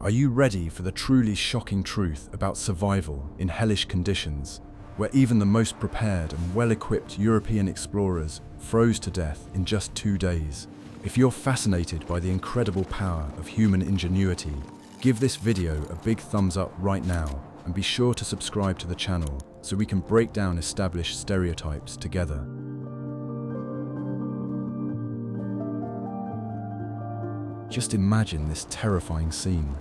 Are you ready for the truly shocking truth about survival in hellish conditions, where even the most prepared and well-equipped European explorers froze to death in just 2 days? If you're fascinated by the incredible power of human ingenuity, give this video a big thumbs up right now and be sure to subscribe to the channel so we can break down established stereotypes together. Just imagine this terrifying scene.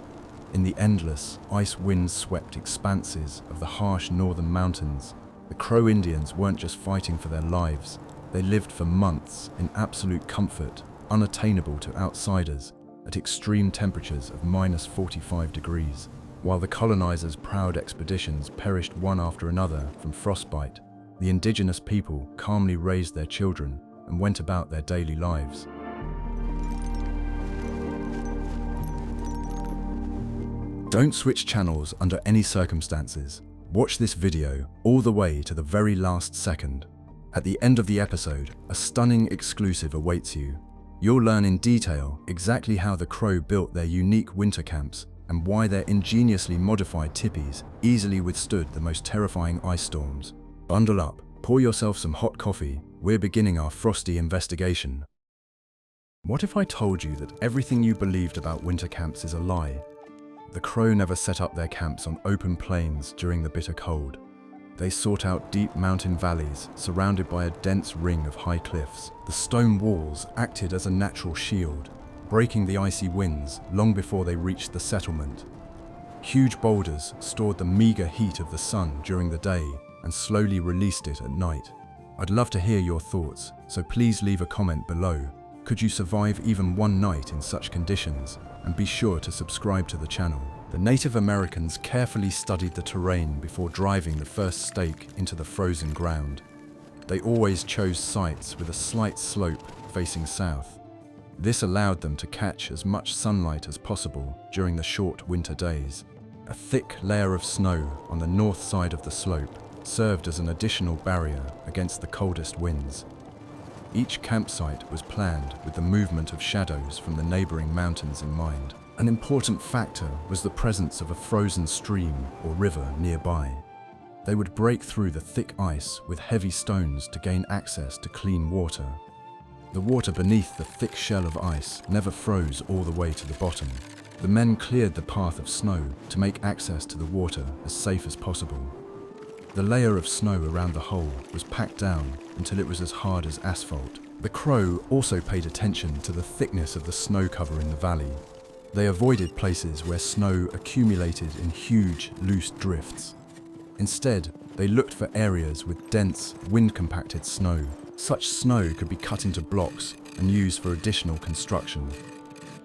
In the endless, ice-wind-swept expanses of the harsh northern mountains, the Crow Indians weren't just fighting for their lives, they lived for months in absolute comfort, unattainable to outsiders, at extreme temperatures of -45 degrees. While the colonizers' proud expeditions perished one after another from frostbite, the indigenous people calmly raised their children and went about their daily lives. Don't switch channels under any circumstances. Watch this video all the way to the very last second. At the end of the episode, a stunning exclusive awaits you. You'll learn in detail exactly how the Crow built their unique winter camps and why their ingeniously modified tipis easily withstood the most terrifying ice storms. Bundle up, pour yourself some hot coffee. We're beginning our frosty investigation. What if I told you that everything you believed about winter camps is a lie? The Crow never set up their camps on open plains during the bitter cold. They sought out deep mountain valleys surrounded by a dense ring of high cliffs. The stone walls acted as a natural shield, breaking the icy winds long before they reached the settlement. Huge boulders stored the meager heat of the sun during the day and slowly released it at night. I'd love to hear your thoughts, so please leave a comment below. Could you survive even one night in such conditions? And be sure to subscribe to the channel. The Native Americans carefully studied the terrain before driving the first stake into the frozen ground. They always chose sites with a slight slope facing south. This allowed them to catch as much sunlight as possible during the short winter days. A thick layer of snow on the north side of the slope served as an additional barrier against the coldest winds. Each campsite was planned with the movement of shadows from the neighboring mountains in mind. An important factor was the presence of a frozen stream or river nearby. They would break through the thick ice with heavy stones to gain access to clean water. The water beneath the thick shell of ice never froze all the way to the bottom. The men cleared the path of snow to make access to the water as safe as possible. The layer of snow around the hole was packed down until it was as hard as asphalt. The Crow also paid attention to the thickness of the snow cover in the valley. They avoided places where snow accumulated in huge, loose drifts. Instead, they looked for areas with dense, wind-compacted snow. Such snow could be cut into blocks and used for additional construction.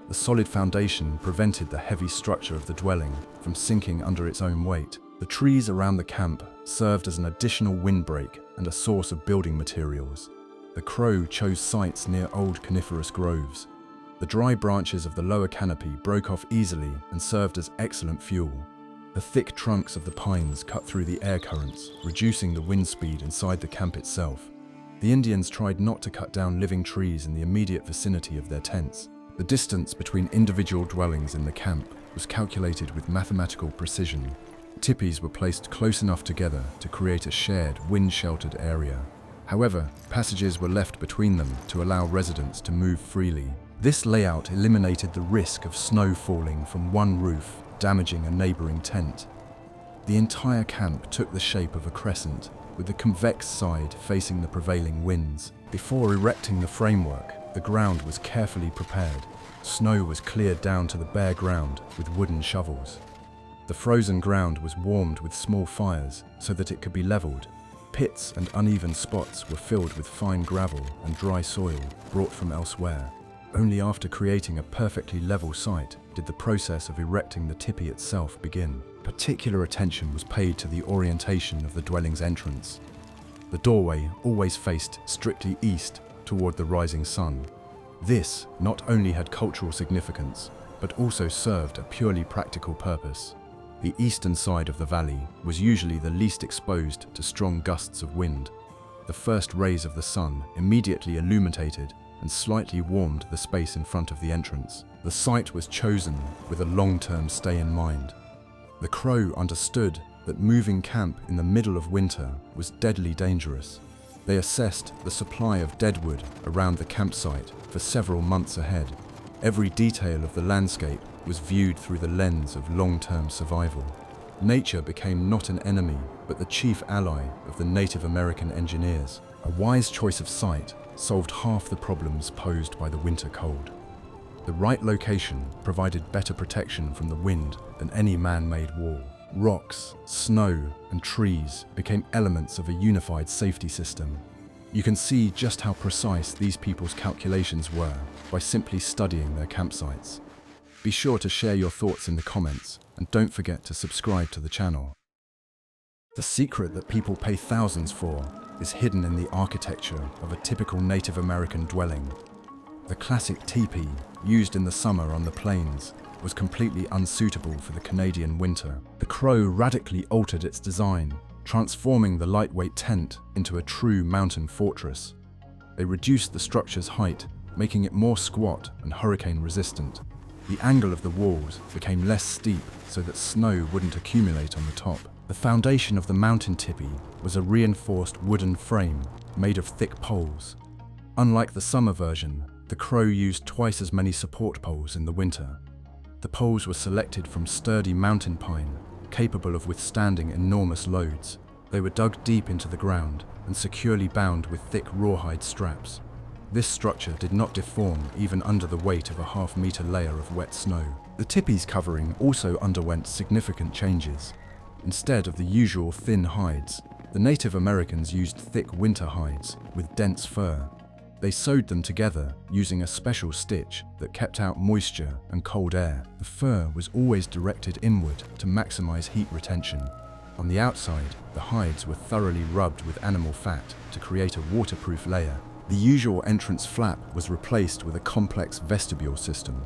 The solid foundation prevented the heavy structure of the dwelling from sinking under its own weight. The trees around the camp served as an additional windbreak and a source of building materials. The Crow chose sites near old coniferous groves. The dry branches of the lower canopy broke off easily and served as excellent fuel. The thick trunks of the pines cut through the air currents, reducing the wind speed inside the camp itself. The Indians tried not to cut down living trees in the immediate vicinity of their tents. The distance between individual dwellings in the camp was calculated with mathematical precision. Tipis were placed close enough together to create a shared, wind-sheltered area. However, passages were left between them to allow residents to move freely. This layout eliminated the risk of snow falling from one roof, damaging a neighboring tent. The entire camp took the shape of a crescent, with the convex side facing the prevailing winds. Before erecting the framework, the ground was carefully prepared. Snow was cleared down to the bare ground with wooden shovels. The frozen ground was warmed with small fires so that it could be leveled. Pits and uneven spots were filled with fine gravel and dry soil brought from elsewhere. Only after creating a perfectly level site did the process of erecting the tipi itself begin. Particular attention was paid to the orientation of the dwelling's entrance. The doorway always faced strictly east toward the rising sun. This not only had cultural significance, but also served a purely practical purpose. The eastern side of the valley was usually the least exposed to strong gusts of wind. The first rays of the sun immediately illuminated and slightly warmed the space in front of the entrance. The site was chosen with a long-term stay in mind. The Crow understood that moving camp in the middle of winter was deadly dangerous. They assessed the supply of deadwood around the campsite for several months ahead. Every detail of the landscape was viewed through the lens of long-term survival. Nature became not an enemy, but the chief ally of the Native American engineers. A wise choice of site solved half the problems posed by the winter cold. The right location provided better protection from the wind than any man-made wall. Rocks, snow, and trees became elements of a unified safety system. You can see just how precise these people's calculations were by simply studying their campsites. Be sure to share your thoughts in the comments, and don't forget to subscribe to the channel. The secret that people pay thousands for is hidden in the architecture of a typical Native American dwelling. The classic teepee, used in the summer on the plains, was completely unsuitable for the Canadian winter. The Crow radically altered its design, transforming the lightweight tent into a true mountain fortress. They reduced the structure's height, making it more squat and hurricane-resistant. The angle of the walls became less steep so that snow wouldn't accumulate on the top. The foundation of the mountain tipi was a reinforced wooden frame made of thick poles. Unlike the summer version, the Crow used twice as many support poles in the winter. The poles were selected from sturdy mountain pine, capable of withstanding enormous loads. They were dug deep into the ground and securely bound with thick rawhide straps. This structure did not deform even under the weight of a half-meter layer of wet snow. The tipi's covering also underwent significant changes. Instead of the usual thin hides, the Native Americans used thick winter hides with dense fur. They sewed them together using a special stitch that kept out moisture and cold air. The fur was always directed inward to maximize heat retention. On the outside, the hides were thoroughly rubbed with animal fat to create a waterproof layer. The usual entrance flap was replaced with a complex vestibule system.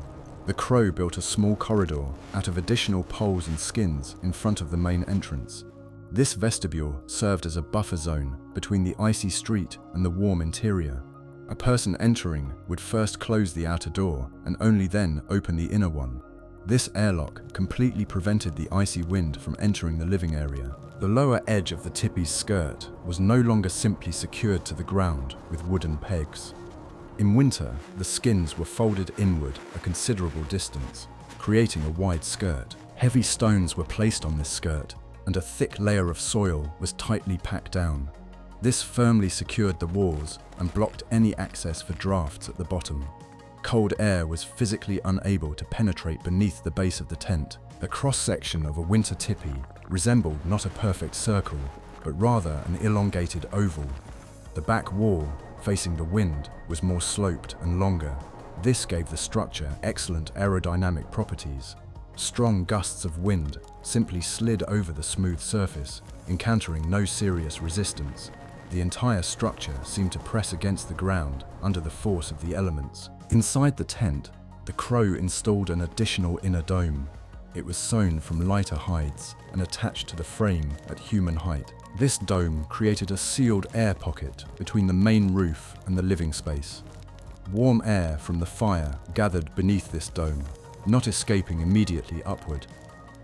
The Crow built a small corridor out of additional poles and skins in front of the main entrance. This vestibule served as a buffer zone between the icy street and the warm interior. A person entering would first close the outer door and only then open the inner one. This airlock completely prevented the icy wind from entering the living area. The lower edge of the tipi's skirt was no longer simply secured to the ground with wooden pegs. In winter, the skins were folded inward a considerable distance, creating a wide skirt. Heavy stones were placed on this skirt, and a thick layer of soil was tightly packed down. This firmly secured the walls and blocked any access for drafts at the bottom. Cold air was physically unable to penetrate beneath the base of the tent. The cross-section of a winter tipi resembled not a perfect circle, but rather an elongated oval. The back wall, facing the wind, was more sloped and longer. This gave the structure excellent aerodynamic properties. Strong gusts of wind simply slid over the smooth surface, encountering no serious resistance. The entire structure seemed to press against the ground under the force of the elements. Inside the tent, the Crow installed an additional inner dome. It was sewn from lighter hides and attached to the frame at human height. This dome created a sealed air pocket between the main roof and the living space. Warm air from the fire gathered beneath this dome, not escaping immediately upward.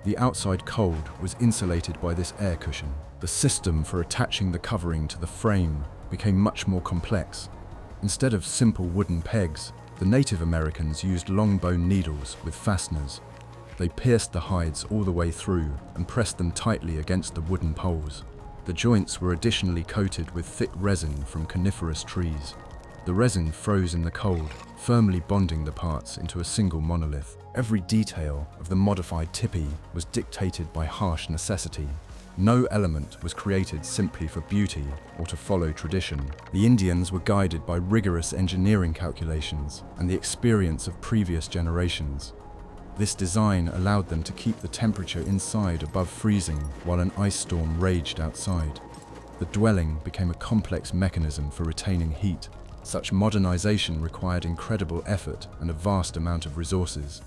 The outside cold was insulated by this air cushion. The system for attaching the covering to the frame became much more complex. Instead of simple wooden pegs, the Native Americans used long bone needles with fasteners. They pierced the hides all the way through and pressed them tightly against the wooden poles. The joints were additionally coated with thick resin from coniferous trees. The resin froze in the cold, firmly bonding the parts into a single monolith. Every detail of the modified tipi was dictated by harsh necessity. No element was created simply for beauty or to follow tradition. The Indians were guided by rigorous engineering calculations and the experience of previous generations. This design allowed them to keep the temperature inside above freezing while an ice storm raged outside. The dwelling became a complex mechanism for retaining heat. Such modernization required incredible effort and a vast amount of resources.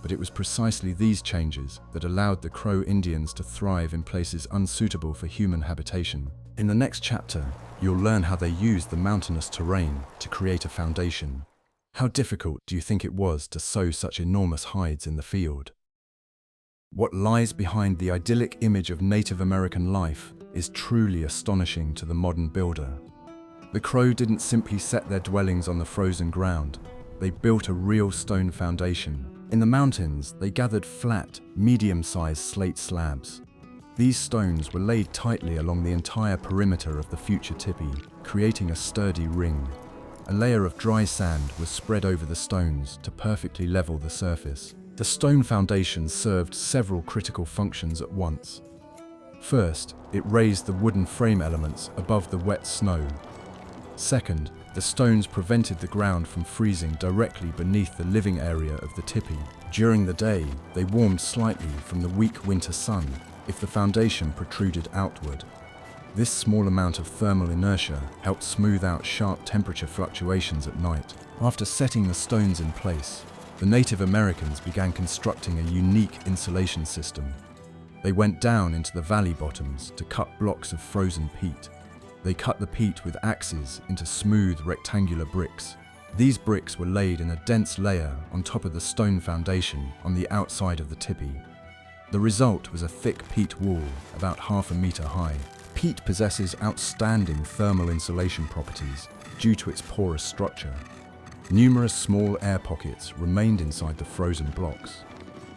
But it was precisely these changes that allowed the Crow Indians to thrive in places unsuitable for human habitation. In the next chapter, You'll learn how they used the mountainous terrain to create a foundation. How difficult do you think it was to sow such enormous hides in the field? What lies behind the idyllic image of Native American life is truly astonishing to the modern builder. The Crow didn't simply set their dwellings on the frozen ground. They built a real stone foundation. In the mountains, they gathered flat, medium-sized slate slabs. These stones were laid tightly along the entire perimeter of the future tipi, creating a sturdy ring. A layer of dry sand was spread over the stones to perfectly level the surface. The stone foundation served several critical functions at once. First, it raised the wooden frame elements above the wet snow. Second, the stones prevented the ground from freezing directly beneath the living area of the tipi. During the day, they warmed slightly from the weak winter sun if the foundation protruded outward. This small amount of thermal inertia helped smooth out sharp temperature fluctuations at night. After setting the stones in place, the Native Americans began constructing a unique insulation system. They went down into the valley bottoms to cut blocks of frozen peat. They cut the peat with axes into smooth rectangular bricks. These bricks were laid in a dense layer on top of the stone foundation on the outside of the tipi. The result was a thick peat wall about half a meter high. Peat possesses outstanding thermal insulation properties due to its porous structure. Numerous small air pockets remained inside the frozen blocks.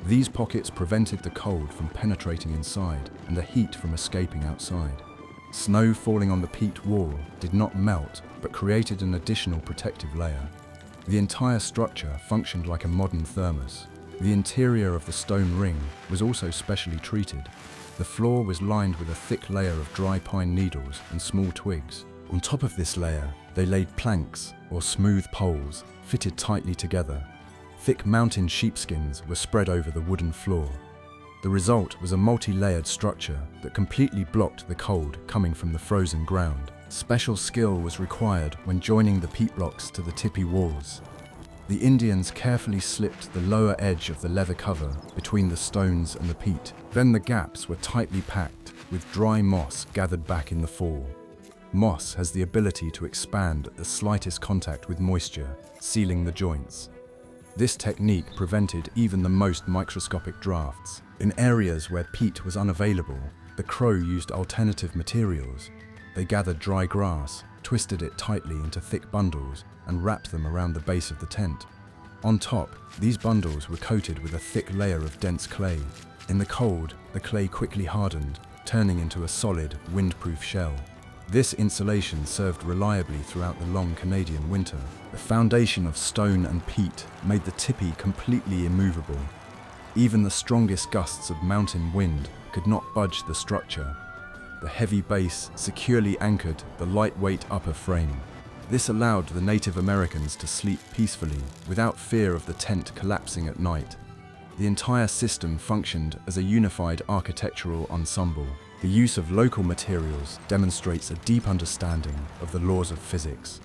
These pockets prevented the cold from penetrating inside and the heat from escaping outside. Snow falling on the peat wall did not melt, but created an additional protective layer. The entire structure functioned like a modern thermos. The interior of the stone ring was also specially treated. The floor was lined with a thick layer of dry pine needles and small twigs. On top of this layer, they laid planks, or smooth poles, fitted tightly together. Thick mountain sheepskins were spread over the wooden floor. The result was a multi-layered structure that completely blocked the cold coming from the frozen ground. Special skill was required when joining the peat blocks to the tipi walls. The Indians carefully slipped the lower edge of the leather cover between the stones and the peat. Then the gaps were tightly packed with dry moss gathered back in the fall. Moss has the ability to expand at the slightest contact with moisture, sealing the joints. This technique prevented even the most microscopic drafts. In areas where peat was unavailable, the Crow used alternative materials. They gathered dry grass, twisted it tightly into thick bundles, and wrapped them around the base of the tent. On top, these bundles were coated with a thick layer of dense clay. In the cold, the clay quickly hardened, turning into a solid, windproof shell. This insulation served reliably throughout the long Canadian winter. The foundation of stone and peat made the tipi completely immovable. Even the strongest gusts of mountain wind could not budge the structure. The heavy base securely anchored the lightweight upper frame. This allowed the Native Americans to sleep peacefully without fear of the tent collapsing at night. The entire system functioned as a unified architectural ensemble. The use of local materials demonstrates a deep understanding of the laws of physics.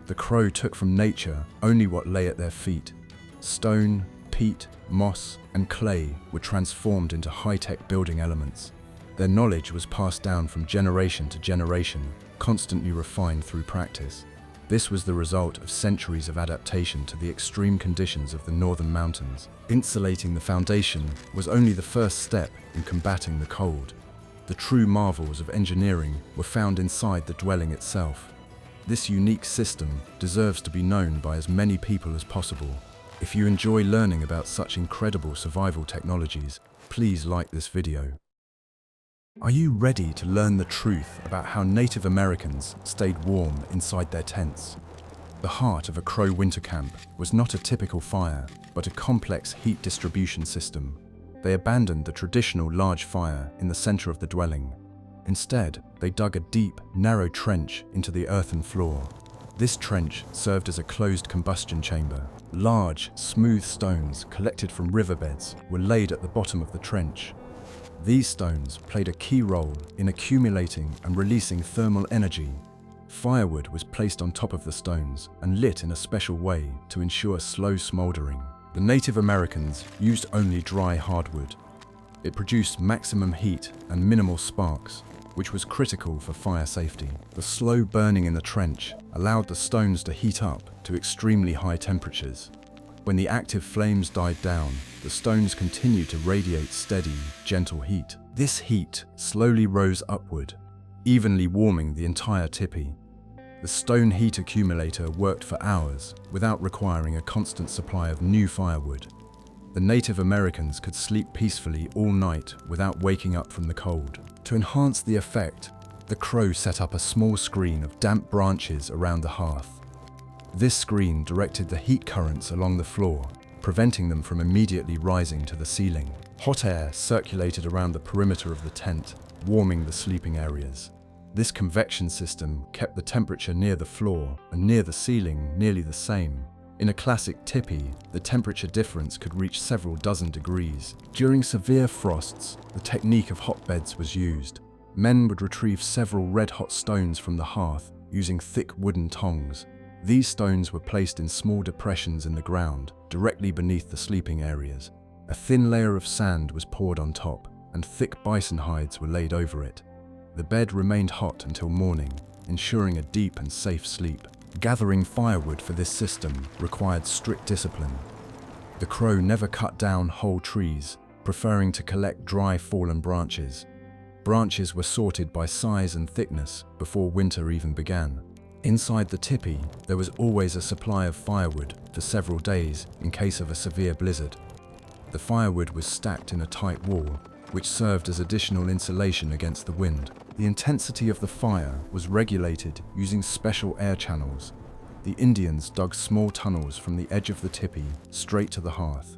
The Crow took from nature only what lay at their feet. Stone, peat, moss, and clay were transformed into high-tech building elements. Their knowledge was passed down from generation to generation, constantly refined through practice. This was the result of centuries of adaptation to the extreme conditions of the northern mountains. Insulating the foundation was only the first step in combating the cold. The true marvels of engineering were found inside the dwelling itself. This unique system deserves to be known by as many people as possible. If you enjoy learning about such incredible survival technologies, please like this video. Are you ready to learn the truth about how Native Americans stayed warm inside their tents? The heart of a Crow winter camp was not a typical fire, but a complex heat distribution system. They abandoned the traditional large fire in the center of the dwelling. Instead, they dug a deep, narrow trench into the earthen floor. This trench served as a closed combustion chamber. Large, smooth stones collected from riverbeds were laid at the bottom of the trench. These stones played a key role in accumulating and releasing thermal energy. Firewood was placed on top of the stones and lit in a special way to ensure slow smoldering. The Native Americans used only dry hardwood. It produced maximum heat and minimal sparks. which was critical for fire safety. The slow burning in the trench allowed the stones to heat up to extremely high temperatures. When the active flames died down, the stones continued to radiate steady, gentle heat. This heat slowly rose upward, evenly warming the entire tipi. The stone heat accumulator worked for hours without requiring a constant supply of new firewood. The Native Americans could sleep peacefully all night without waking up from the cold. To enhance the effect, the Crow set up a small screen of damp branches around the hearth. This screen directed the heat currents along the floor, preventing them from immediately rising to the ceiling. Hot air circulated around the perimeter of the tent, warming the sleeping areas. This convection system kept the temperature near the floor and near the ceiling nearly the same. In a classic tipi, the temperature difference could reach several dozen degrees. During severe frosts, the technique of hotbeds was used. Men would retrieve several red-hot stones from the hearth using thick wooden tongs. These stones were placed in small depressions in the ground, directly beneath the sleeping areas. A thin layer of sand was poured on top, and thick bison hides were laid over it. The bed remained hot until morning, ensuring a deep and safe sleep. Gathering firewood for this system required strict discipline. The Crow never cut down whole trees, preferring to collect dry fallen branches. Branches were sorted by size and thickness before winter even began. Inside the tipi, there was always a supply of firewood for several days in case of a severe blizzard. The firewood was stacked in a tight wall, which served as additional insulation against the wind. The intensity of the fire was regulated using special air channels. The Indians dug small tunnels from the edge of the tipi straight to the hearth.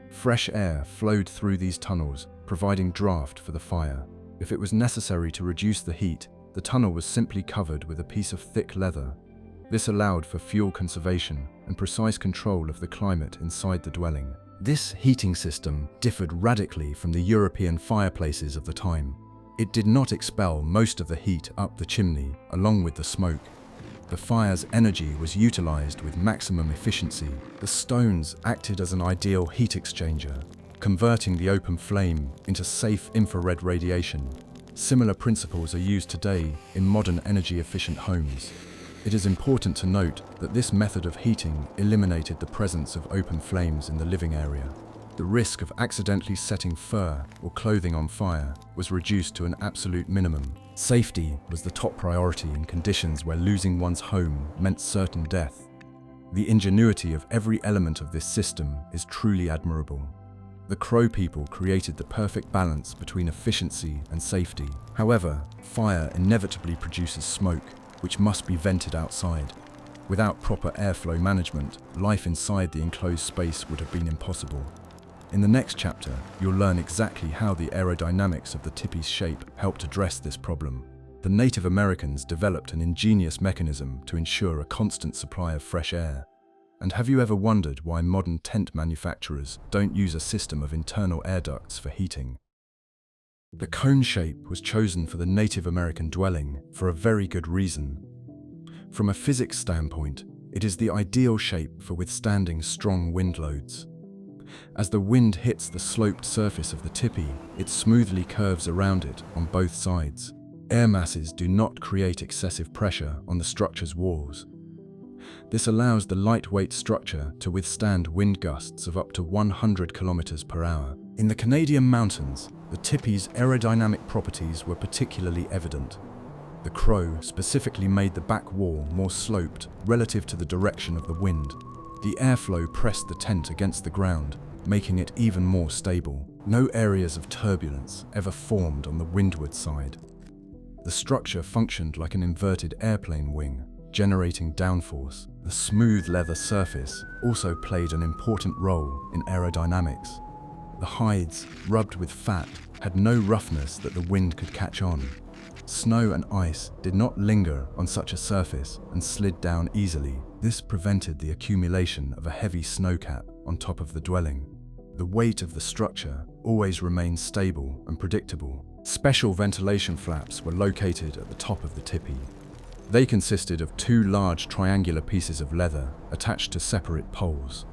Fresh air flowed through these tunnels, providing draft for the fire. If it was necessary to reduce the heat, the tunnel was simply covered with a piece of thick leather. This allowed for fuel conservation and precise control of the climate inside the dwelling. This heating system differed radically from the European fireplaces of the time. It did not expel most of the heat up the chimney, along with the smoke. The fire's energy was utilized with maximum efficiency. The stones acted as an ideal heat exchanger, converting the open flame into safe infrared radiation. Similar principles are used today in modern energy-efficient homes. It is important to note that this method of heating eliminated the presence of open flames in the living area. The risk of accidentally setting fur or clothing on fire was reduced to an absolute minimum. Safety was the top priority in conditions where losing one's home meant certain death. The ingenuity of every element of this system is truly admirable. The Crow people created the perfect balance between efficiency and safety. However, fire inevitably produces smoke, which must be vented outside. Without proper airflow management, life inside the enclosed space would have been impossible. In the next chapter, you'll learn exactly how the aerodynamics of the tipi's shape helped address this problem. The Native Americans developed an ingenious mechanism to ensure a constant supply of fresh air. And have you ever wondered why modern tent manufacturers don't use a system of internal air ducts for heating? The cone shape was chosen for the Native American dwelling for a very good reason. From a physics standpoint, it is the ideal shape for withstanding strong wind loads. As the wind hits the sloped surface of the tipi, it smoothly curves around it on both sides. Air masses do not create excessive pressure on the structure's walls. This allows the lightweight structure to withstand wind gusts of up to 100 kilometers per hour. In the Canadian mountains, the tipi's aerodynamic properties were particularly evident. The Crow specifically made the back wall more sloped relative to the direction of the wind. The airflow pressed the tent against the ground, making it even more stable. No areas of turbulence ever formed on the windward side. The structure functioned like an inverted airplane wing, generating downforce. The smooth leather surface also played an important role in aerodynamics. The hides, rubbed with fat, had no roughness that the wind could catch on. Snow and ice did not linger on such a surface and slid down easily. This prevented the accumulation of a heavy snowcap on top of the dwelling. The weight of the structure always remained stable and predictable. Special ventilation flaps were located at the top of the tipi. They consisted of two large triangular pieces of leather attached to separate poles.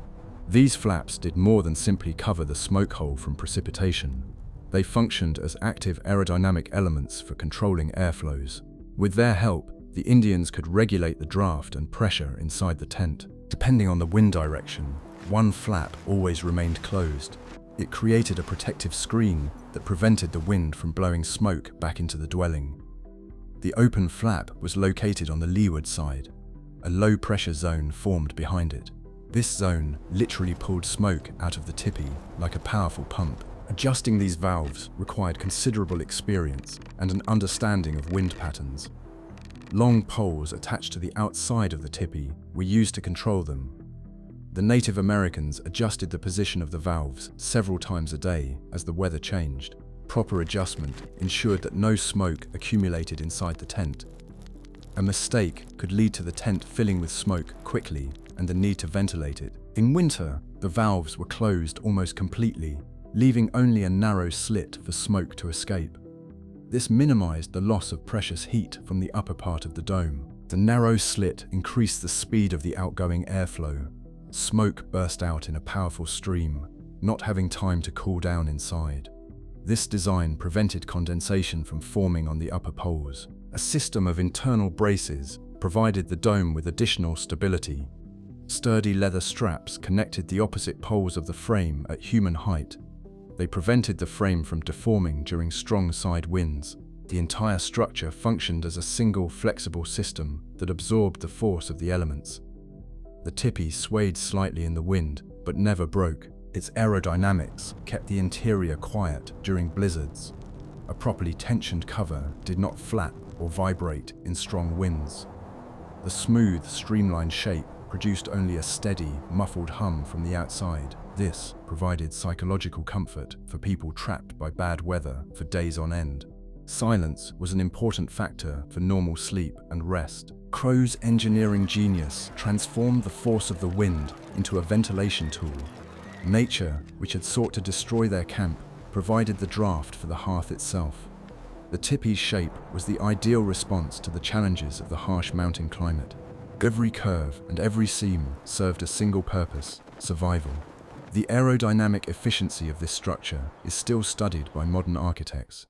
These flaps did more than simply cover the smoke hole from precipitation. They functioned as active aerodynamic elements for controlling airflows. With their help, the Indians could regulate the draft and pressure inside the tent. Depending on the wind direction, one flap always remained closed. It created a protective screen that prevented the wind from blowing smoke back into the dwelling. The open flap was located on the leeward side. A low-pressure zone formed behind it. This zone literally pulled smoke out of the tipi like a powerful pump. Adjusting these valves required considerable experience and an understanding of wind patterns. Long poles attached to the outside of the tipi were used to control them. The Native Americans adjusted the position of the valves several times a day as the weather changed. Proper adjustment ensured that no smoke accumulated inside the tent. A mistake could lead to the tent filling with smoke quickly and the need to ventilate it. In winter, the valves were closed almost completely, leaving only a narrow slit for smoke to escape. This minimized the loss of precious heat from the upper part of the dome. The narrow slit increased the speed of the outgoing airflow. Smoke burst out in a powerful stream, not having time to cool down inside. This design prevented condensation from forming on the upper poles. A system of internal braces provided the dome with additional stability. Sturdy leather straps connected the opposite poles of the frame at human height. They prevented the frame from deforming during strong side winds. The entire structure functioned as a single flexible system that absorbed the force of the elements. The tipi swayed slightly in the wind, but never broke. Its aerodynamics kept the interior quiet during blizzards. A properly tensioned cover did not flap or vibrate in strong winds. The smooth, streamlined shape produced only a steady, muffled hum from the outside. This provided psychological comfort for people trapped by bad weather for days on end. Silence was an important factor for normal sleep and rest. Crow's engineering genius transformed the force of the wind into a ventilation tool. Nature, which had sought to destroy their camp, provided the draft for the hearth itself. The tipi's shape was the ideal response to the challenges of the harsh mountain climate. Every curve and every seam served a single purpose: survival. The aerodynamic efficiency of this structure is still studied by modern architects.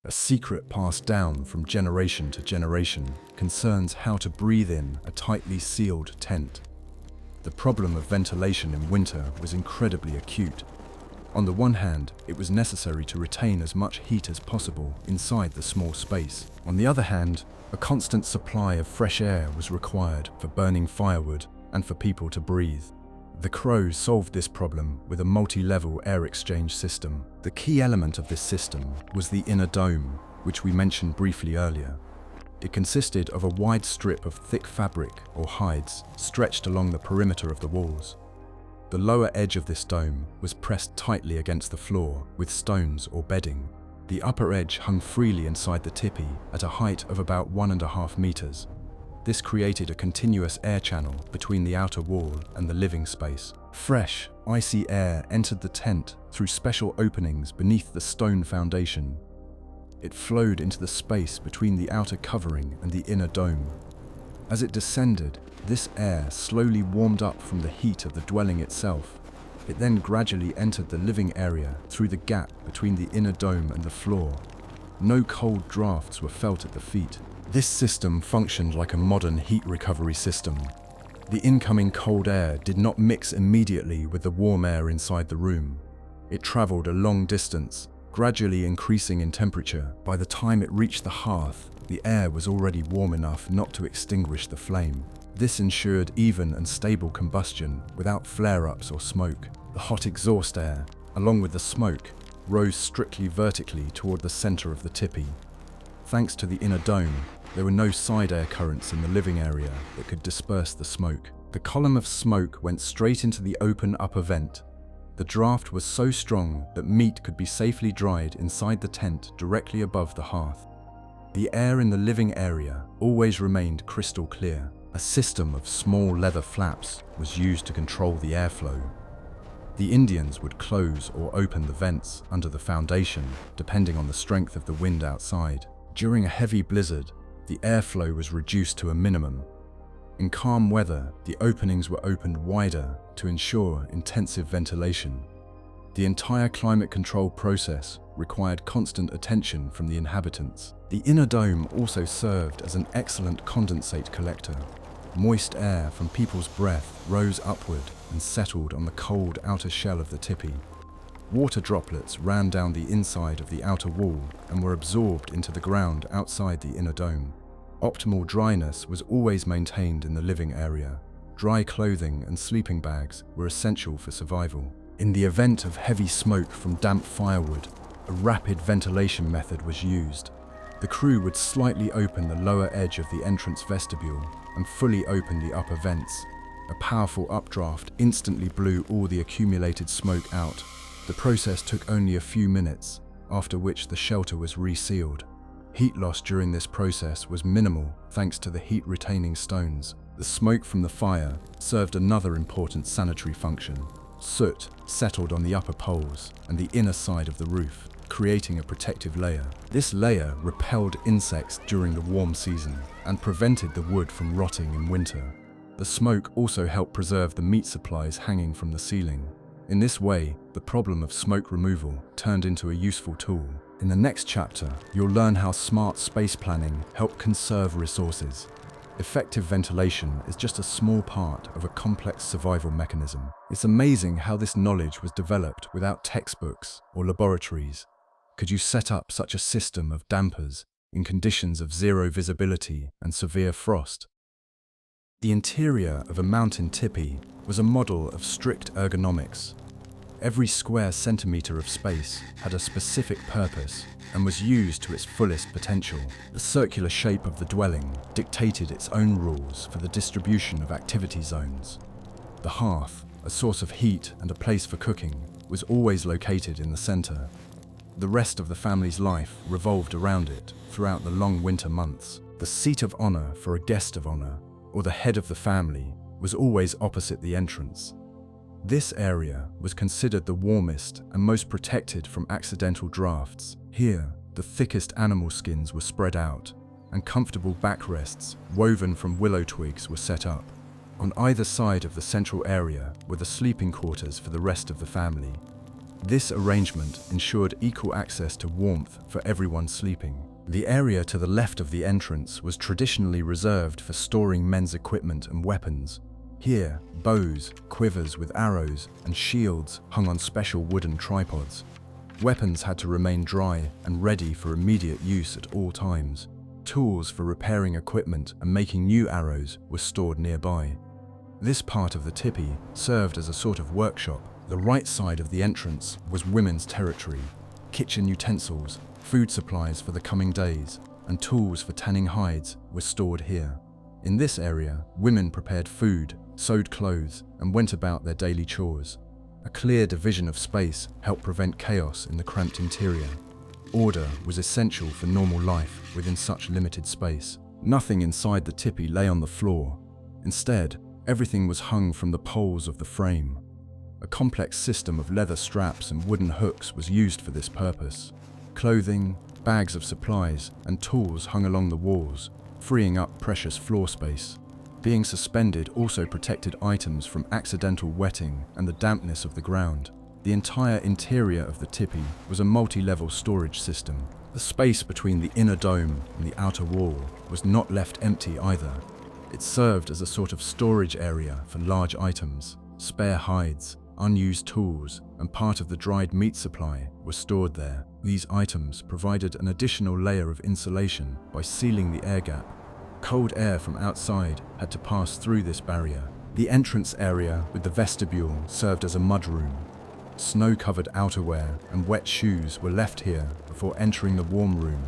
A secret passed down from generation to generation concerns how to breathe in a tightly sealed tent. The problem of ventilation in winter was incredibly acute. On the one hand, it was necessary to retain as much heat as possible inside the small space. On the other hand, a constant supply of fresh air was required for burning firewood and for people to breathe. The Crows solved this problem with a multi-level air exchange system. The key element of this system was the inner dome, which we mentioned briefly earlier. It consisted of a wide strip of thick fabric or hides stretched along the perimeter of the walls. The lower edge of this dome was pressed tightly against the floor with stones or bedding. The upper edge hung freely inside the tipi at a height of about 1.5 meters. This created a continuous air channel between the outer wall and the living space. Fresh, icy air entered the tent through special openings beneath the stone foundation. It flowed into the space between the outer covering and the inner dome. As it descended, this air slowly warmed up from the heat of the dwelling itself. It then gradually entered the living area through the gap between the inner dome and the floor. No cold drafts were felt at the feet. This system functioned like a modern heat recovery system. The incoming cold air did not mix immediately with the warm air inside the room. It traveled a long distance, gradually increasing in temperature. By the time it reached the hearth, the air was already warm enough not to extinguish the flame. This ensured even and stable combustion without flare-ups or smoke. The hot exhaust air, along with the smoke, rose strictly vertically toward the center of the tipi. Thanks to the inner dome, there were no side air currents in the living area that could disperse the smoke. The column of smoke went straight into the open upper vent. The draft was so strong that meat could be safely dried inside the tent directly above the hearth. The air in the living area always remained crystal clear. A system of small leather flaps was used to control the airflow. The Indians would close or open the vents under the foundation, depending on the strength of the wind outside. During a heavy blizzard, the airflow was reduced to a minimum. In calm weather, the openings were opened wider to ensure intensive ventilation. The entire climate control process required constant attention from the inhabitants. The inner dome also served as an excellent condensate collector. Moist air from people's breath rose upward and settled on the cold outer shell of the tipi. Water droplets ran down the inside of the outer wall and were absorbed into the ground outside the inner dome. Optimal dryness was always maintained in the living area. Dry clothing and sleeping bags were essential for survival. In the event of heavy smoke from damp firewood, a rapid ventilation method was used. The crew would slightly open the lower edge of the entrance vestibule and fully open the upper vents. A powerful updraft instantly blew all the accumulated smoke out. The process took only a few minutes, after which the shelter was resealed. Heat loss during this process was minimal thanks to the heat-retaining stones. The smoke from the fire served another important sanitary function. Soot settled on the upper poles and the inner side of the roof, creating a protective layer. This layer repelled insects during the warm season and prevented the wood from rotting in winter. The smoke also helped preserve the meat supplies hanging from the ceiling. In this way, the problem of smoke removal turned into a useful tool. In the next chapter, you'll learn how smart space planning helped conserve resources. Effective ventilation is just a small part of a complex survival mechanism. It's amazing how this knowledge was developed without textbooks or laboratories. Could you set up such a system of dampers in conditions of zero visibility and severe frost? The interior of a mountain tipi was a model of strict ergonomics. Every square centimeter of space had a specific purpose and was used to its fullest potential. The circular shape of the dwelling dictated its own rules for the distribution of activity zones. The hearth, a source of heat and a place for cooking, was always located in the center. The rest of the family's life revolved around it throughout the long winter months. The seat of honor for a guest of honor, or the head of the family, was always opposite the entrance. This area was considered the warmest and most protected from accidental drafts. Here, the thickest animal skins were spread out, and comfortable backrests woven from willow twigs were set up. On either side of the central area were the sleeping quarters for the rest of the family. This arrangement ensured equal access to warmth for everyone sleeping. The area to the left of the entrance was traditionally reserved for storing men's equipment and weapons. Here, bows, quivers with arrows, and shields hung on special wooden tripods. Weapons had to remain dry and ready for immediate use at all times. Tools for repairing equipment and making new arrows were stored nearby. This part of the tipi served as a sort of workshop. The right side of the entrance was women's territory. Kitchen utensils, food supplies for the coming days, and tools for tanning hides were stored here. In this area, women prepared food, sewed clothes, and went about their daily chores. A clear division of space helped prevent chaos in the cramped interior. Order was essential for normal life within such limited space. Nothing inside the tipi lay on the floor. Instead, everything was hung from the poles of the frame. A complex system of leather straps and wooden hooks was used for this purpose. Clothing, bags of supplies, and tools hung along the walls, freeing up precious floor space. Being suspended also protected items from accidental wetting and the dampness of the ground. The entire interior of the tipi was a multi-level storage system. The space between the inner dome and the outer wall was not left empty either. It served as a sort of storage area for large items. Spare hides, unused tools, and part of the dried meat supply were stored there. These items provided an additional layer of insulation by sealing the air gap. Cold air from outside had to pass through this barrier. The entrance area with the vestibule served as a mudroom. Snow-covered outerwear and wet shoes were left here before entering the warm room.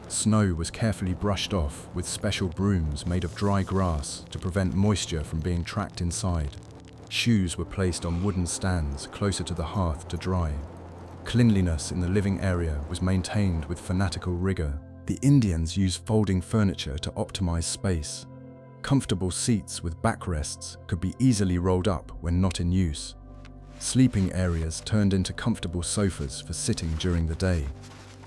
Snow was carefully brushed off with special brooms made of dry grass to prevent moisture from being trapped inside. Shoes were placed on wooden stands closer to the hearth to dry. Cleanliness in the living area was maintained with fanatical rigor. The Indians used folding furniture to optimize space. Comfortable seats with backrests could be easily rolled up when not in use. Sleeping areas turned into comfortable sofas for sitting during the day.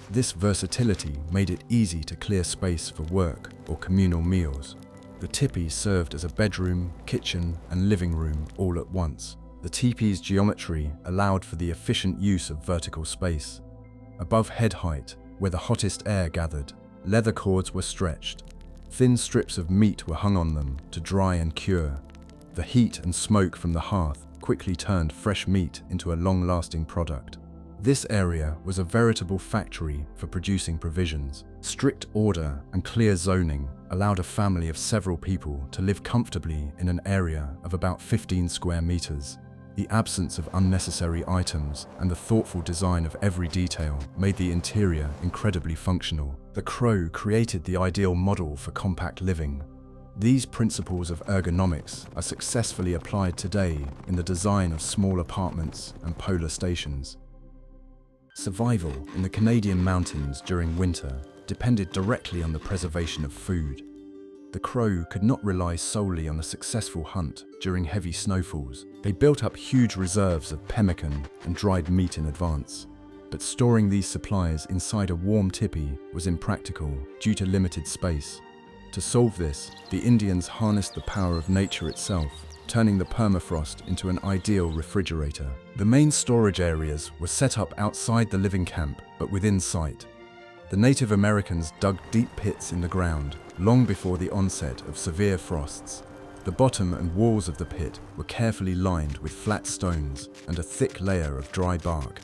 This versatility made it easy to clear space for work or communal meals. The tipi served as a bedroom, kitchen, and living room all at once. The teepee's geometry allowed for the efficient use of vertical space. Above head height, where the hottest air gathered, leather cords were stretched. Thin strips of meat were hung on them to dry and cure. The heat and smoke from the hearth quickly turned fresh meat into a long-lasting product. This area was a veritable factory for producing provisions. Strict order and clear zoning allowed a family of several people to live comfortably in an area of about 15 square meters. The absence of unnecessary items and the thoughtful design of every detail made the interior incredibly functional. The Crow created the ideal model for compact living. These principles of ergonomics are successfully applied today in the design of small apartments and polar stations. Survival in the Canadian mountains during winter depended directly on the preservation of food. The Crow could not rely solely on a successful hunt during heavy snowfalls. They built up huge reserves of pemmican and dried meat in advance. But storing these supplies inside a warm tipi was impractical due to limited space. To solve this, the Indians harnessed the power of nature itself, turning the permafrost into an ideal refrigerator. The main storage areas were set up outside the living camp, but within sight. The Native Americans dug deep pits in the ground long before the onset of severe frosts. The bottom and walls of the pit were carefully lined with flat stones and a thick layer of dry bark.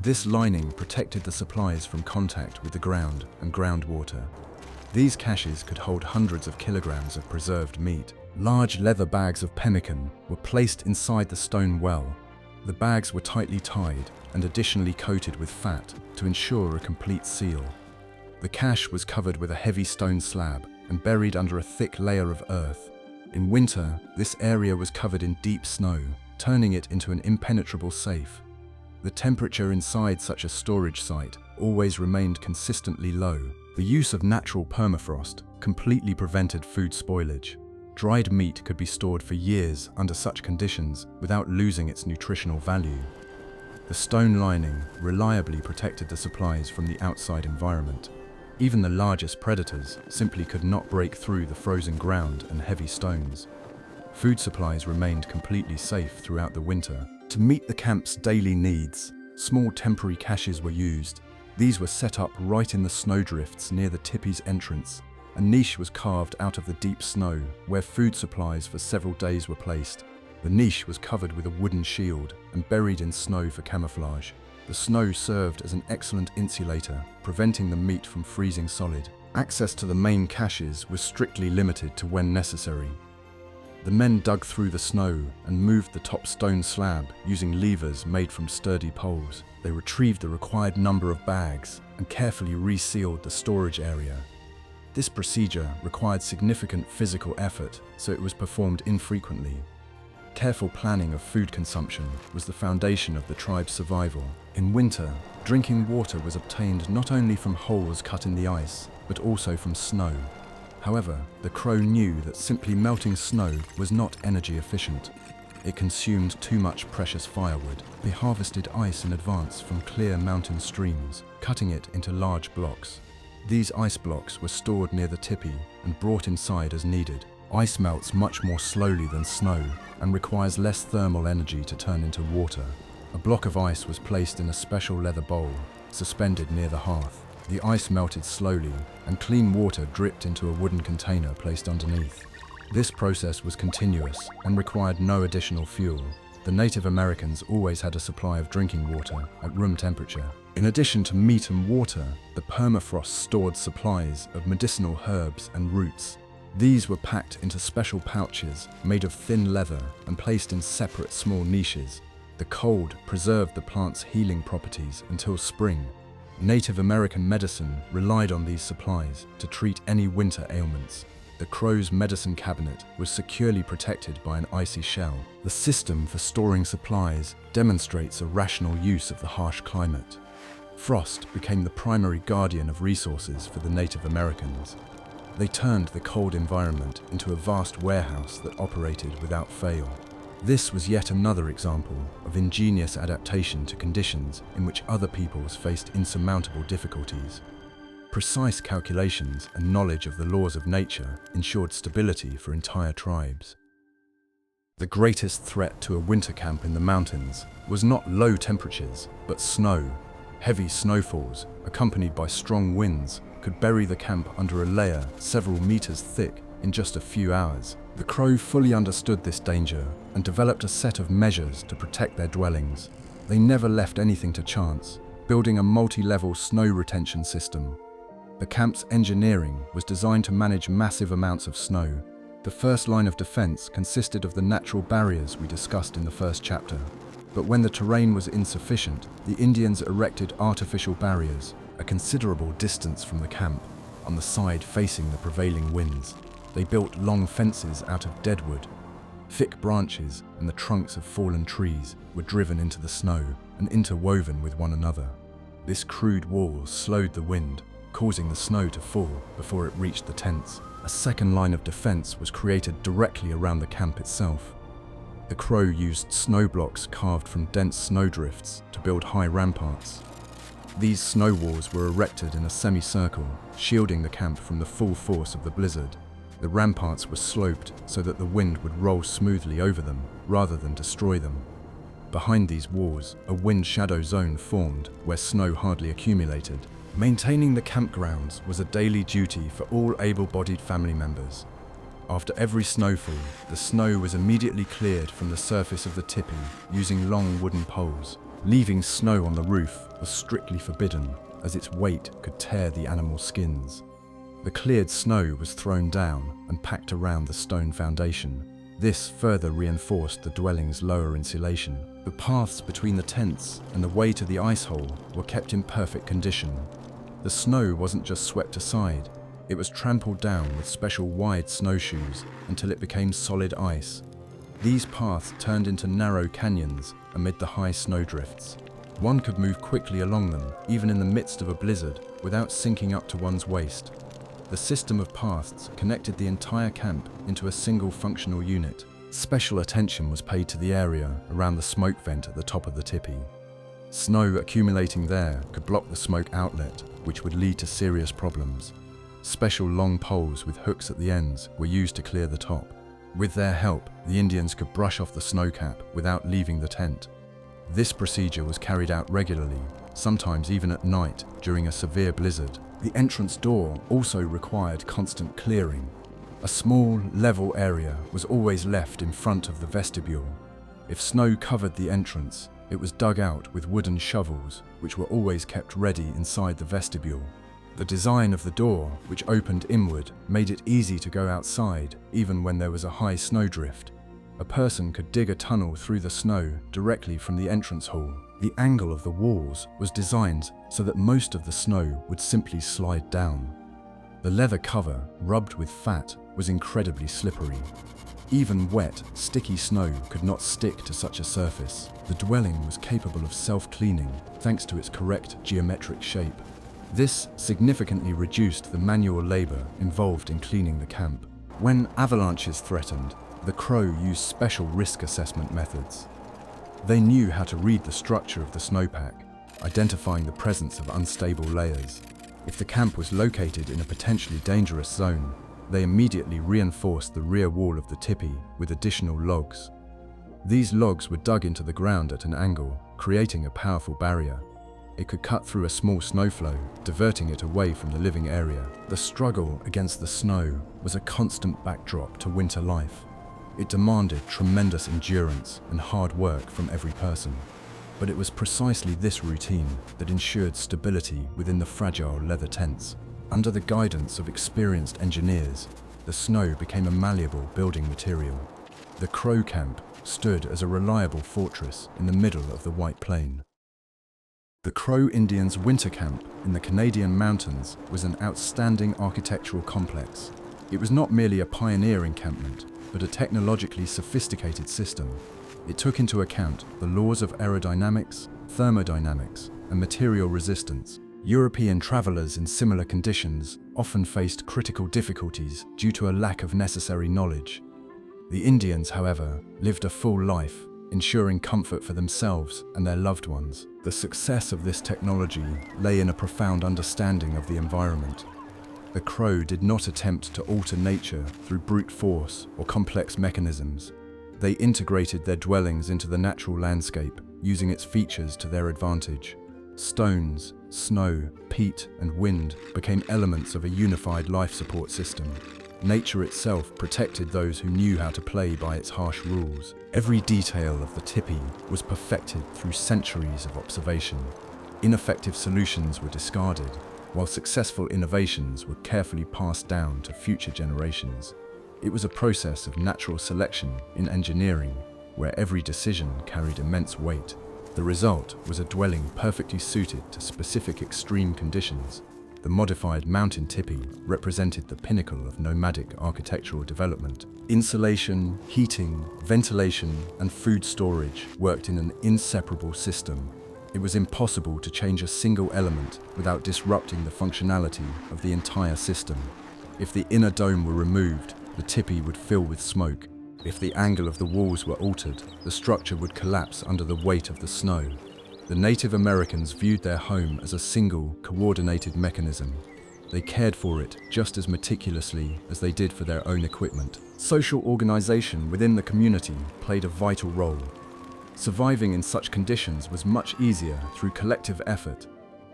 This lining protected the supplies from contact with the ground and groundwater. These caches could hold hundreds of kilograms of preserved meat. Large leather bags of pemmican were placed inside the stone well. The bags were tightly tied and additionally coated with fat to ensure a complete seal. The cache was covered with a heavy stone slab and buried under a thick layer of earth. In winter, this area was covered in deep snow, turning it into an impenetrable safe. The temperature inside such a storage site always remained consistently low. The use of natural permafrost completely prevented food spoilage. Dried meat could be stored for years under such conditions without losing its nutritional value. The stone lining reliably protected the supplies from the outside environment. Even the largest predators simply could not break through the frozen ground and heavy stones. Food supplies remained completely safe throughout the winter. To meet the camp's daily needs, small temporary caches were used. These were set up right in the snowdrifts near the tipi's entrance. A niche was carved out of the deep snow where food supplies for several days were placed. The niche was covered with a wooden shield and buried in snow for camouflage. The snow served as an excellent insulator, preventing the meat from freezing solid. Access to the main caches was strictly limited to when necessary. The men dug through the snow and moved the top stone slab using levers made from sturdy poles. They retrieved the required number of bags and carefully resealed the storage area. This procedure required significant physical effort, so it was performed infrequently. Careful planning of food consumption was the foundation of the tribe's survival. In winter, drinking water was obtained not only from holes cut in the ice, but also from snow. However, the Crow knew that simply melting snow was not energy efficient. It consumed too much precious firewood. They harvested ice in advance from clear mountain streams, cutting it into large blocks. These ice blocks were stored near the tipi and brought inside as needed. Ice melts much more slowly than snow and requires less thermal energy to turn into water. A block of ice was placed in a special leather bowl, suspended near the hearth. The ice melted slowly, and clean water dripped into a wooden container placed underneath. This process was continuous and required no additional fuel. The Native Americans always had a supply of drinking water at room temperature. In addition to meat and water, the permafrost stored supplies of medicinal herbs and roots. These were packed into special pouches made of thin leather and placed in separate small niches. The cold preserved the plant's healing properties until spring. Native American medicine relied on these supplies to treat any winter ailments. The Crow's medicine cabinet was securely protected by an icy shell. The system for storing supplies demonstrates a rational use of the harsh climate. Frost became the primary guardian of resources for the Native Americans. They turned the cold environment into a vast warehouse that operated without fail. This was yet another example of ingenious adaptation to conditions in which other peoples faced insurmountable difficulties. Precise calculations and knowledge of the laws of nature ensured stability for entire tribes. The greatest threat to a winter camp in the mountains was not low temperatures, but snow. Heavy snowfalls, accompanied by strong winds, could bury the camp under a layer several meters thick in just a few hours. The Crow fully understood this danger and developed a set of measures to protect their dwellings. They never left anything to chance, building a multi-level snow retention system. The camp's engineering was designed to manage massive amounts of snow. The first line of defense consisted of the natural barriers we discussed in the first chapter. But when the terrain was insufficient, the Indians erected artificial barriers, a considerable distance from the camp, on the side facing the prevailing winds. They built long fences out of deadwood. Thick branches and the trunks of fallen trees were driven into the snow and interwoven with one another. This crude wall slowed the wind, causing the snow to fall before it reached the tents. A second line of defense was created directly around the camp itself. The Crow used snow blocks carved from dense snowdrifts to build high ramparts. These snow walls were erected in a semicircle, shielding the camp from the full force of the blizzard. The ramparts were sloped so that the wind would roll smoothly over them rather than destroy them. Behind these walls, a wind shadow zone formed where snow hardly accumulated. Maintaining the campgrounds was a daily duty for all able-bodied family members. After every snowfall, the snow was immediately cleared from the surface of the tipi using long wooden poles. Leaving snow on the roof was strictly forbidden, as its weight could tear the animal's skins. The cleared snow was thrown down and packed around the stone foundation. This further reinforced the dwelling's lower insulation. The paths between the tents and the way to the ice hole were kept in perfect condition. The snow wasn't just swept aside, it was trampled down with special wide snowshoes until it became solid ice. These paths turned into narrow canyons amid the high snowdrifts. One could move quickly along them, even in the midst of a blizzard, without sinking up to one's waist. The system of paths connected the entire camp into a single functional unit. Special attention was paid to the area around the smoke vent at the top of the tipi. Snow accumulating there could block the smoke outlet, which would lead to serious problems. Special long poles with hooks at the ends were used to clear the top. With their help, the Indians could brush off the snowcap without leaving the tent. This procedure was carried out regularly, sometimes even at night during a severe blizzard. The entrance door also required constant clearing. A small, level area was always left in front of the vestibule. If snow covered the entrance, it was dug out with wooden shovels, which were always kept ready inside the vestibule. The design of the door, which opened inward, made it easy to go outside, even when there was a high snowdrift. A person could dig a tunnel through the snow directly from the entrance hall. The angle of the walls was designed so that most of the snow would simply slide down. The leather cover, rubbed with fat, was incredibly slippery. Even wet, sticky snow could not stick to such a surface. The dwelling was capable of self-cleaning thanks to its correct geometric shape. This significantly reduced the manual labor involved in cleaning the camp. When avalanches threatened, the Crow used special risk assessment methods. They knew how to read the structure of the snowpack, identifying the presence of unstable layers. If the camp was located in a potentially dangerous zone, they immediately reinforced the rear wall of the tipi with additional logs. These logs were dug into the ground at an angle, creating a powerful barrier. It could cut through a small snowflow, diverting it away from the living area. The struggle against the snow was a constant backdrop to winter life. It demanded tremendous endurance and hard work from every person. But it was precisely this routine that ensured stability within the fragile leather tents. Under the guidance of experienced engineers, the snow became a malleable building material. The Crow camp stood as a reliable fortress in the middle of the White Plain. The Crow Indians' winter camp in the Canadian mountains was an outstanding architectural complex. It was not merely a pioneer encampment, but a technologically sophisticated system. It took into account the laws of aerodynamics, thermodynamics, and material resistance. European travelers in similar conditions often faced critical difficulties due to a lack of necessary knowledge. The Indians, however, lived a full life, ensuring comfort for themselves and their loved ones. The success of this technology lay in a profound understanding of the environment. The Crow did not attempt to alter nature through brute force or complex mechanisms. They integrated their dwellings into the natural landscape, using its features to their advantage. Stones, snow, peat, and wind became elements of a unified life support system. Nature itself protected those who knew how to play by its harsh rules. Every detail of the tipi was perfected through centuries of observation. Ineffective solutions were discarded, while successful innovations were carefully passed down to future generations. It was a process of natural selection in engineering, where every decision carried immense weight. The result was a dwelling perfectly suited to specific extreme conditions. The modified mountain tipi represented the pinnacle of nomadic architectural development. Insulation, heating, ventilation, and food storage worked in an inseparable system. It was impossible to change a single element without disrupting the functionality of the entire system. If the inner dome were removed, the tipi would fill with smoke. If the angle of the walls were altered, the structure would collapse under the weight of the snow. The Native Americans viewed their home as a single, coordinated mechanism. They cared for it just as meticulously as they did for their own equipment. Social organization within the community played a vital role. Surviving in such conditions was much easier through collective effort.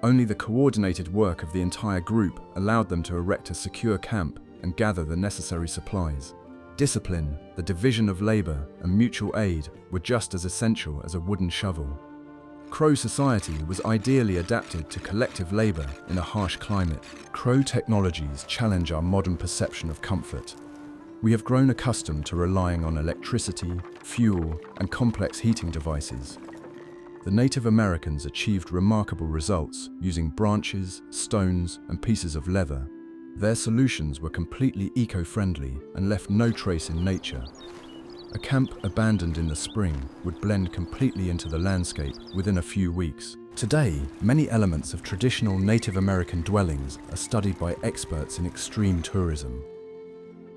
Only the coordinated work of the entire group allowed them to erect a secure camp and gather the necessary supplies. Discipline, the division of labor, and mutual aid were just as essential as a wooden shovel. Crow society was ideally adapted to collective labor in a harsh climate. Crow technologies challenge our modern perception of comfort. We have grown accustomed to relying on electricity, fuel, and complex heating devices. The Native Americans achieved remarkable results using branches, stones, and pieces of leather. Their solutions were completely eco-friendly and left no trace in nature. A camp abandoned in the spring would blend completely into the landscape within a few weeks. Today, many elements of traditional Native American dwellings are studied by experts in extreme tourism.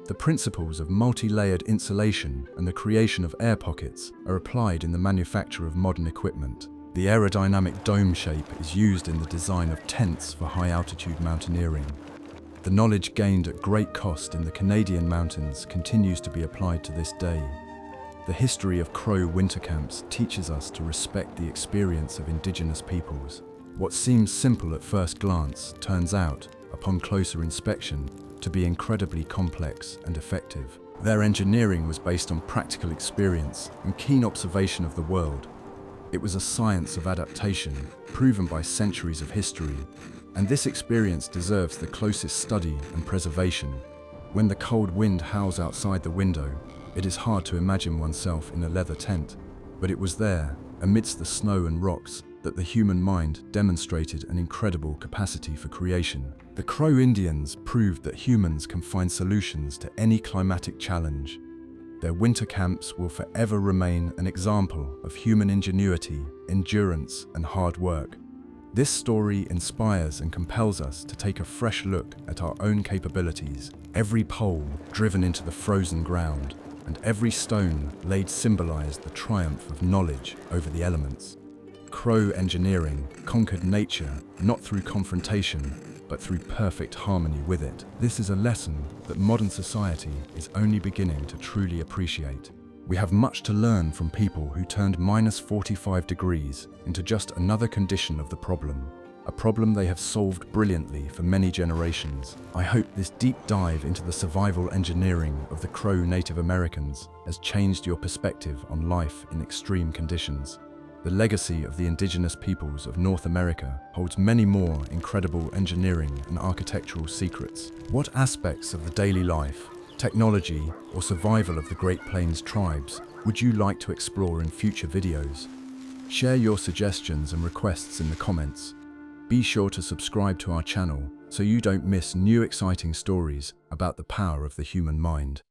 The principles of multi-layered insulation and the creation of air pockets are applied in the manufacture of modern equipment. The aerodynamic dome shape is used in the design of tents for high-altitude mountaineering. The knowledge gained at great cost in the Canadian mountains continues to be applied to this day. The history of Crow winter camps teaches us to respect the experience of Indigenous peoples. What seems simple at first glance turns out, upon closer inspection, to be incredibly complex and effective. Their engineering was based on practical experience and keen observation of the world. It was a science of adaptation, proven by centuries of history, and this experience deserves the closest study and preservation. When the cold wind howls outside the window, it is hard to imagine oneself in a leather tent, but it was there, amidst the snow and rocks, that the human mind demonstrated an incredible capacity for creation. The Crow Indians proved that humans can find solutions to any climatic challenge. Their winter camps will forever remain an example of human ingenuity, endurance, and hard work. This story inspires and compels us to take a fresh look at our own capabilities. Every pole driven into the frozen ground, and every stone laid symbolized the triumph of knowledge over the elements. Crow engineering conquered nature not through confrontation, but through perfect harmony with it. This is a lesson that modern society is only beginning to truly appreciate. We have much to learn from people who turned -45 degrees into just another condition of the problem, a problem they have solved brilliantly for many generations. I hope this deep dive into the survival engineering of the Crow Native Americans has changed your perspective on life in extreme conditions. The legacy of the indigenous peoples of North America holds many more incredible engineering and architectural secrets. What aspects of the daily life, technology, or survival of the Great Plains tribes would you like to explore in future videos? Share your suggestions and requests in the comments. Be sure to subscribe to our channel so you don't miss new exciting stories about the power of the human mind.